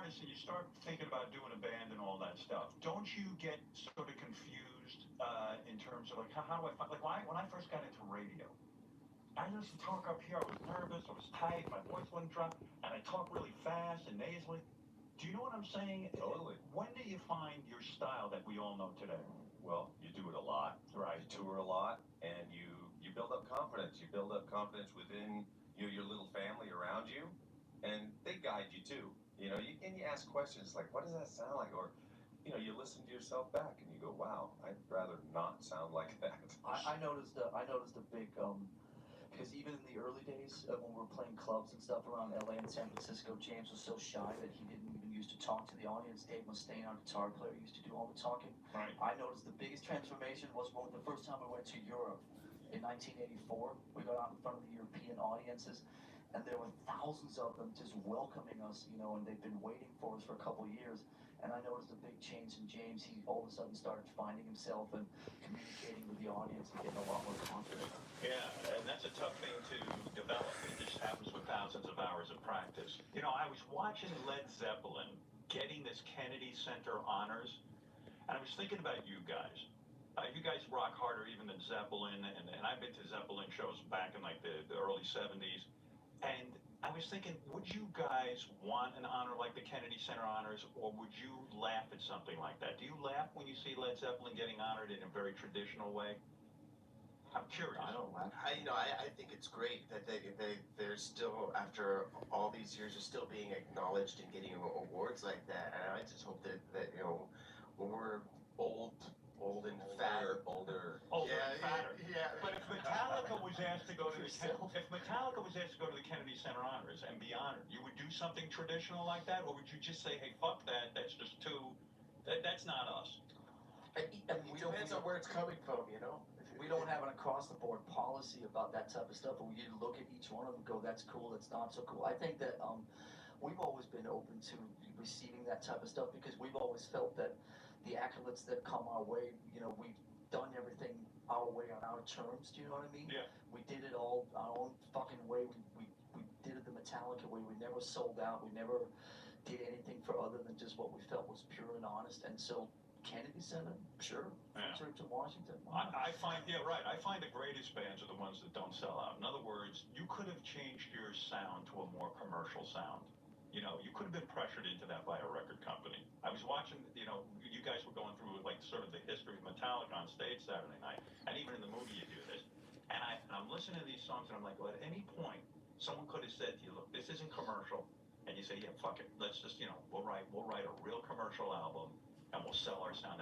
artist and you start thinking about doing a band and all that stuff, don't you get sort of confused in terms of like how do I find like when I first got into radio, I used to talk up here. I was nervous. I was tight. My voice wouldn't drop, and I talk really fast and nasally. Do you know what I'm saying? Totally. When do you find your style that we all know today? Well, you do it a lot. Right. You tour a lot, and you build up confidence. You build up confidence within your little family around you, and they guide you too. And you ask questions like, "What does that sound like?" Or, you listen to yourself back, and you go, "Wow, I'd rather not sound like that." I noticed a big because even in the early days when we were playing clubs and stuff around LA and San Francisco, James was so shy that he didn't even used to talk to the audience. Dave Mustaine, our guitar player, used to do all the talking. Right. I noticed the biggest transformation was when the first time we went to Europe in 1984. We got out in front of the European audiences, and there were thousands of them just welcoming us, and they've been waiting for us for a couple of years. And I noticed a big change in James. He all of a sudden started finding himself and communicating with the audience and getting a lot more confident. Yeah, and that's a tough thing to develop. It just happens with thousands of hours of practice. I was watching Led Zeppelin getting this Kennedy Center honors, and I was thinking about you guys. You guys rock harder even than Zeppelin, and I've been to Zeppelin shows back in like the early 70s. And I was thinking, would you guys want an honor like the Kennedy Center honors, or would you laugh at something like that? Do you laugh when you see Led Zeppelin getting honored in a very traditional way? I'm curious. I don't laugh. I think it's great that they're still, after all these years, are still being acknowledged and getting awards like that. And I just hope that when we're old and fatter, older. And fatter. yeah. But if Metallica was asked to go to the Kennedy Center honors and be honored, you would do something traditional like that, or would you just say, "Hey, fuck that. That's just that's not us." It depends on where it's coming from, We don't have an across-the-board policy about that type of stuff, but we look at each one of them and go, that's cool, that's not so cool. I think that we've always been open to receiving that type of stuff because we've always felt that the accolades that come our way, we've done everything our way on our terms, do you know what I mean? Yeah. We did it all our own fucking way. We did it the Metallica way. We never sold out. We never did anything for other than just what we felt was pure and honest. And so Kennedy Center, sure. Yeah. Church of Washington. I find the greatest bands are the ones that don't sell out. In other words, you could have changed your sound to a more commercial sound. You could have been pressured into that by a record company. I was watching, you guys were going through like sort of the history of Metallica on stage Saturday night, and even in the movie you do this. And I'm listening to these songs and I'm like, well, at any point, someone could have said to you, look, this isn't commercial. And you say, yeah, fuck it. Let's just, we'll write a real commercial album and we'll sell our sound out.